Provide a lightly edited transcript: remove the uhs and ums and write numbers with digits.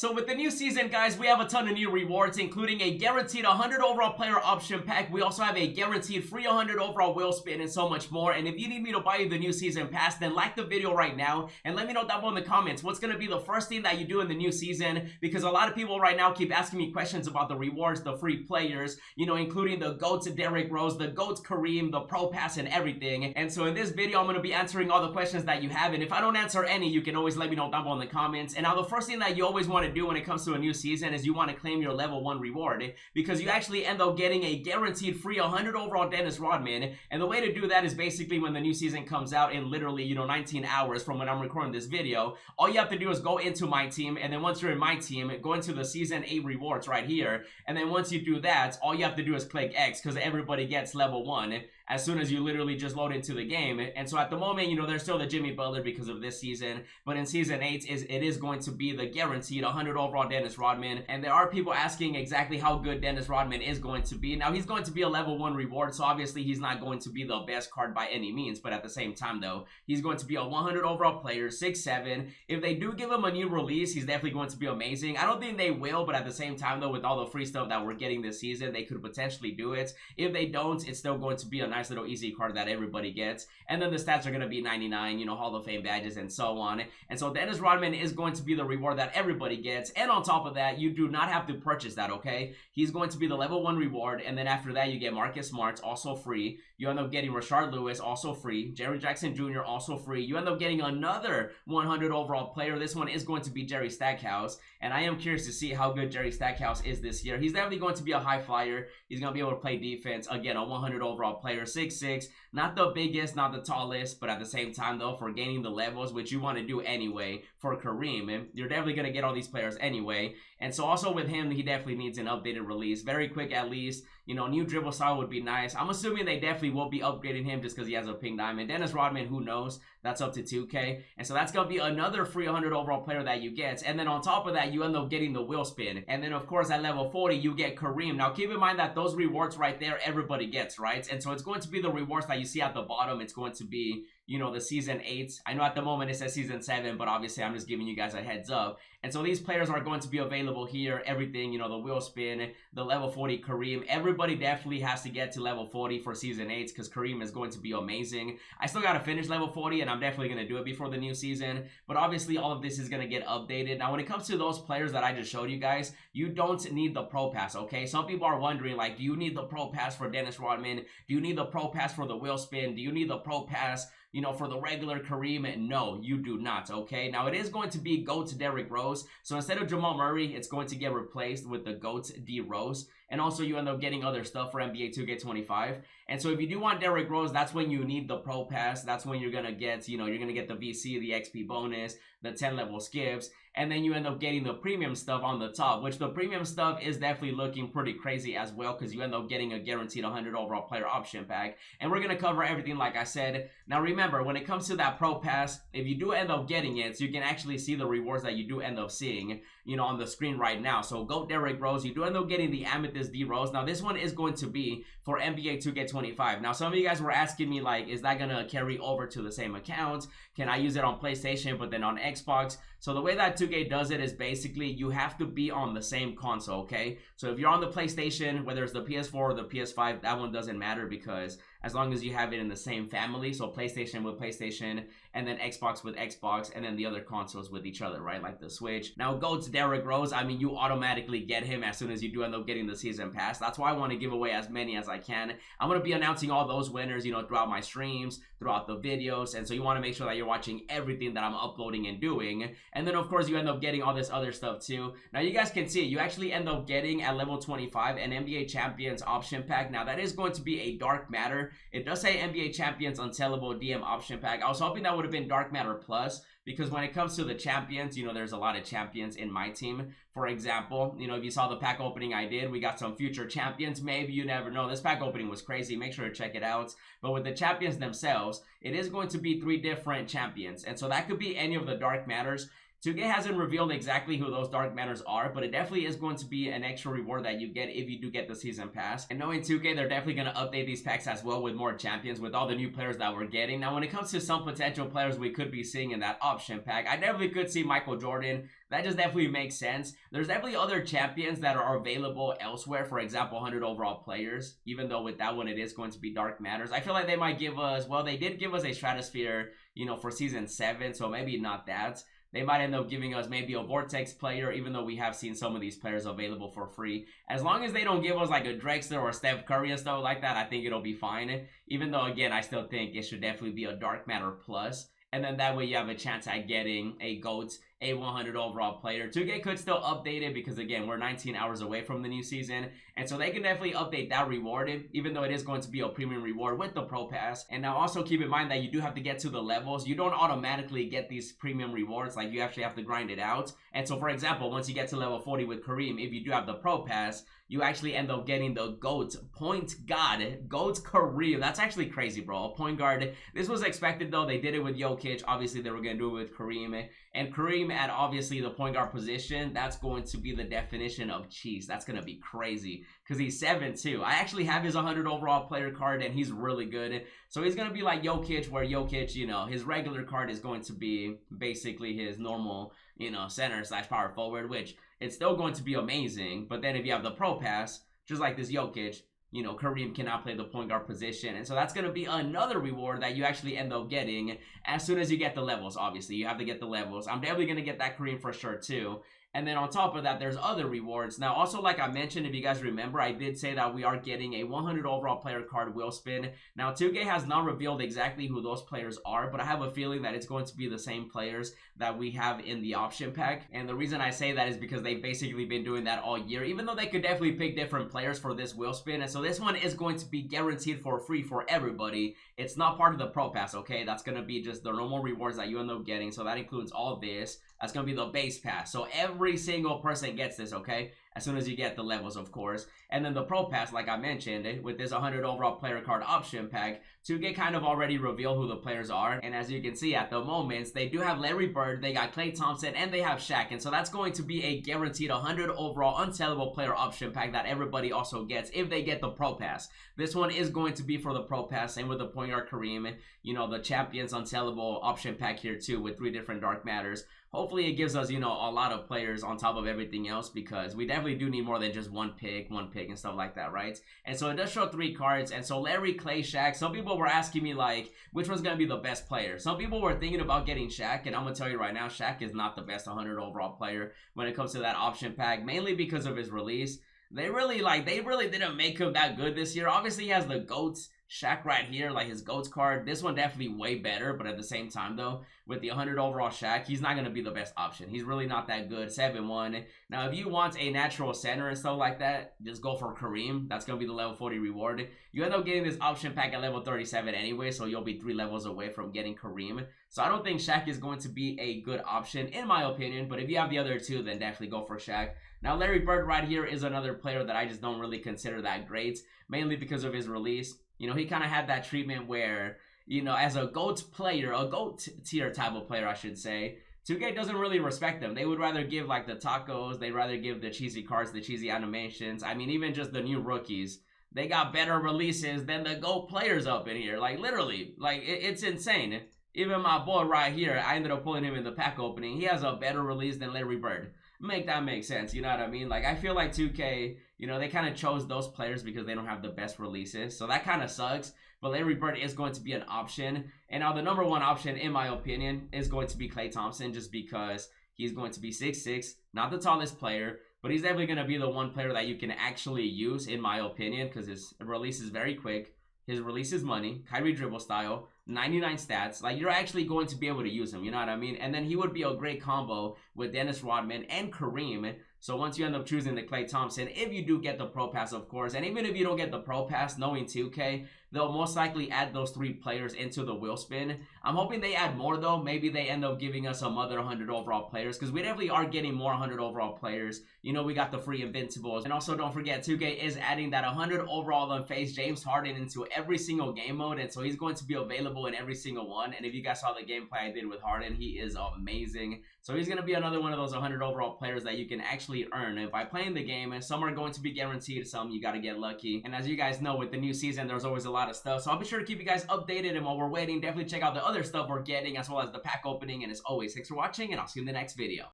So with the new season, guys, we have a ton of new rewards, including a guaranteed 100 overall player option pack. We also have a guaranteed free 100 overall wheel spin and so much more. And if you need me to buy you the new season pass, then like the video right now and let me know down below in the comments what's going to be the first thing that you do in the new season, because a lot of people right now keep asking me questions about the rewards, the free players, you know, including the GOAT Derrick, the GOAT Kareem, the Pro Pass, and everything. And so in this video, I'm going to be answering all the questions that you have. And if I don't answer any, you can always let me know down below in the comments. And now the first thing that you always want to do when it comes to a new season is you want to claim your level 1 reward, because you actually end up getting a guaranteed free 100 overall Dennis Rodman. And the way to do that is basically when the new season comes out in literally, 19 hours from when I'm recording this video. All you have to do is go into my team, and then once you're in my team, go into the season 8 rewards right here. And then once you do that, all you have to do is click X, because everybody gets level 1 as soon as you literally just load into the game. And so at the moment, there's still the Jimmy Butler because of this season, but in season 8 it is going to be the guaranteed 100 overall Dennis Rodman. And there are people asking exactly how good Dennis Rodman is going to be. Now, he's going to be a level 1 reward, so obviously he's not going to be the best card by any means, but at the same time though, he's going to be a 100 overall player, 6'7". If they do give him a new release, he's definitely going to be amazing. I don't think they will, but at the same time though, with all the free stuff that we're getting this season, they could potentially do it. If they don't, it's still going to be a nice little easy card that everybody gets. And then the stats are going to be 99, Hall of Fame badges and so on. And so Dennis Rodman is going to be the reward that everybody gets. And on top of that, you do not have to purchase that, okay? He's going to be the level 1 reward. And then after that, you get Marcus Smart, also free. You end up getting Rashard Lewis, also free. Jerry Jackson Jr., also free. You end up getting another 100 overall player. This one is going to be Jerry Stackhouse. And I am curious to see how good Jerry Stackhouse is this year. He's definitely going to be a high flyer. He's going to be able to play defense. Again, a 100 overall player, 6'6". Not the biggest, not the tallest, but at the same time though, for gaining the levels, which you want to do anyway for Kareem, you're definitely going to get all these players anyway. And so also with him, he definitely needs an updated release. Very quick at least. New dribble style would be nice. I'm assuming they definitely will be upgrading him just because he has a pink diamond. Dennis Rodman, who knows? That's up to 2K. And so that's going to be another free 100 overall player that you get. And then on top of that, you end up getting the wheel spin. And then of course at level 40, you get Kareem. Now keep in mind that those rewards right there, everybody gets, right? And so it's going to be the rewards that you see at the bottom. It's going to be, the season 8. I know at the moment it says season 7, but obviously I'm just giving you guys a heads up. And so these players are going to be available here. Everything, the wheel spin, the level 40 Kareem. Everybody definitely has to get to level 40 for season 8 because Kareem is going to be amazing. I still got to finish level 40 and I'm definitely going to do it before the new season. But obviously all of this is going to get updated. Now when it comes to those players that I just showed you guys, you don't need the Pro Pass, okay? Some people are wondering, like, do you need the Pro Pass for Dennis Rodman? Do you need the Pro Pass for the wheel spin? Do you need the Pro Pass for the regular Kareem? No, you do not, okay? Now, it is going to be GOAT Derrick Rose. So instead of Jamal Murray, it's going to get replaced with the GOAT D Rose. And also, you end up getting other stuff for NBA 2K25. And so if you do want Derrick Rose, that's when you need the Pro Pass. That's when you're going to get, you're going to get the VC, the XP bonus, the 10 level skips. And then you end up getting the premium stuff on the top, which the premium stuff is definitely looking pretty crazy as well because you end up getting a guaranteed 100 overall player option pack. And we're going to cover everything like I said. Now remember, when it comes to that Pro Pass, if you do end up getting it, so you can actually see the rewards that you do end up seeing, on the screen right now. So GOAT Derrick Rose, you do end up getting the Amethyst D Rose. Now this one is going to be for NBA 2K25. Now some of you guys were asking me, like, is that going to carry over to the same account? Can I use it on PlayStation but then on Xbox? So the way that 2K does it is basically you have to be on the same console, okay? So if you're on the PlayStation, whether it's the PS4 or the PS5, that one doesn't matter because as long as you have it in the same family, so PlayStation with PlayStation, and then Xbox with Xbox, and then the other consoles with each other, right? Like the Switch. Now, GOAT Derrick Rose, I mean, you automatically get him as soon as you do end up getting the season pass. That's why I want to give away as many as I can. I'm going to be announcing all those winners, throughout my streams, throughout the videos, and so you want to make sure that you're watching everything that I'm uploading and doing. And then, of course, you end up getting all this other stuff, too. Now, you guys can see it. You actually end up getting, at level 25, an NBA Champions option pack. Now, that is going to be a Dark Matter. It does say NBA Champions Untellable DM option pack. I was hoping that would have been Dark Matter Plus because when it comes to the champions, there's a lot of champions in my team. For example, if you saw the pack opening I did, we got some future champions. Maybe, you never know. This pack opening was crazy. Make sure to check it out. But with the champions themselves, it is going to be 3 different champions. And so that could be any of the Dark Matters. 2K hasn't revealed exactly who those dark matters are, but it definitely is going to be an extra reward that you get if you do get the season pass. And knowing 2K, they're definitely going to update these packs as well with more champions, with all the new players that we're getting. Now, when it comes to some potential players we could be seeing in that option pack, I definitely could see Michael Jordan. That just definitely makes sense. There's definitely other champions that are available elsewhere. For example, 100 overall players, even though with that one it is going to be dark matters. I feel like they might give us, well, they did give us a stratosphere, you know, for season 7, so maybe not that. They might end up giving us maybe a Vortex player, even though we have seen some of these players available for free. As long as they don't give us like a Drexler or Steph Curry and stuff like that, I think it'll be fine. Even though, again, I still think it should definitely be a Dark Matter Plus. And then that way you have a chance at getting a GOAT, a 100 overall player. 2K could still update it because, again, we're 19 hours away from the new season. And so they can definitely update that reward, even though it is going to be a premium reward with the Pro Pass. And now also keep in mind that you do have to get to the levels. You don't automatically get these premium rewards. Like, you actually have to grind it out. And so, for example, once you get to level 40 with Kareem, if you do have the Pro Pass, you actually end up getting the GOAT point guard, GOAT Kareem. That's actually crazy, bro. A point guard. This was expected, though. They did it with Jokic. Obviously, they were going to do it with Kareem. And Kareem at obviously the point guard position, that's going to be the definition of cheese. That's going to be crazy because he's 7'2". I actually have his 100 overall player card, and he's really good. So he's going to be like Jokic, where Jokic, you know, his regular card is going to be basically his normal, you know, center / power forward, which it's still going to be amazing. But then if you have the Pro Pass, just like this Jokic, you know, Kareem cannot play the point guard position. And so that's going to be another reward that you actually end up getting as soon as you get the levels. Obviously, you have to get the levels. I'm definitely going to get that Kareem for sure, too. And then on top of that, there's other rewards. Now, also, like I mentioned, if you guys remember, I did say that we are getting a 100 overall player card will spin. Now, 2K has not revealed exactly who those players are, but I have a feeling that it's going to be the same players that we have in the option pack. And the reason I say that is because they've basically been doing that all year, even though they could definitely pick different players for this will spin. And so this one is going to be guaranteed for free for everybody. It's not part of the Pro Pass, okay? That's going to be just the normal rewards that you end up getting. So that includes all this. That's going to be the base pass. So every single person gets this, okay? As soon as you get the levels, of course. And then the Pro Pass, like I mentioned, with this 100 overall player card option pack, 2K kind of already revealed who the players are. And as you can see at the moment, they do have Larry Bird, they got Klay Thompson, and they have Shaq. And so that's going to be a guaranteed 100 overall unsellable player option pack that everybody also gets if they get the Pro Pass. This one is going to be for the Pro Pass, same with the point guard Kareem. You know, the Champions unsellable option pack here too with 3 different Dark Matters. Hopefully it gives us, you know, a lot of players on top of everything else, because we definitely do need more than just one pick and stuff like that, right? And so it does show 3 cards. And so Larry, Klay, Shaq. Some people were asking me, like, which one's going to be the best player? Some people were thinking about getting Shaq, and I'm going to tell you right now, Shaq is not the best 100 overall player when it comes to that option pack, mainly because of his release. They really didn't make him that good this year. Obviously, he has the GOATs. Shaq right here, like his GOATs card. This one definitely way better, but at the same time, though, with the 100 overall Shaq, he's not going to be the best option. He's really not that good. 7'1". Now, if you want a natural center and stuff like that, just go for Kareem. That's going to be the level 40 reward. You end up getting this option pack at level 37 anyway, so you'll be 3 levels away from getting Kareem. So I don't think Shaq is going to be a good option, in my opinion, but if you have the other 2, then definitely go for Shaq. Now, Larry Bird right here is another player that I just don't really consider that great, mainly because of his release. You know, he kind of had that treatment where, you know, as a GOAT player, a GOAT tier type of player, I should say, 2K doesn't really respect them. They would rather give, like, the tacos. They'd rather give the cheesy cards, the cheesy animations. I mean, even just the new rookies. They got better releases than the GOAT players up in here. Like, literally. Like, it's insane. Even my boy right here, I ended up pulling him in the pack opening. He has a better release than Larry Bird. Make that make sense, you know what I mean? Like, I feel like 2K, you know, they kind of chose those players because they don't have the best releases. So that kind of sucks. But Larry Bird is going to be an option. And now the number 1 option, in my opinion, is going to be Klay Thompson, just because he's going to be 6'6", not the tallest player, but he's definitely going to be the one player that you can actually use, in my opinion, because his release is very quick. His release is money, Kyrie dribble style, 99 stats. Like, you're actually going to be able to use him, you know what I mean? And then he would be a great combo with Dennis Rodman and Kareem. So once you end up choosing the Klay Thompson, if you do get the Pro Pass, of course, and even if you don't get the Pro Pass, knowing 2K, they'll most likely add those 3 players into the wheel spin. I'm hoping they add more, though. Maybe they end up giving us some other 100 overall players, because we definitely are getting more 100 overall players. You know, we got the free Invincibles. And also, don't forget, 2K is adding that 100 overall unfazed James Harden into every single game mode, and so he's going to be available available in every single one. And if you guys saw the gameplay I did with Harden, he is amazing. So he's going to be another one of those 100 overall players that you can actually earn if by playing the game. And some are going to be guaranteed, some you got to get lucky. And as you guys know, with the new season, there's always a lot of stuff. So I'll be sure to keep you guys updated. And while we're waiting, definitely check out the other stuff we're getting as well as the pack opening. And as always, thanks for watching, and I'll see you in the next video.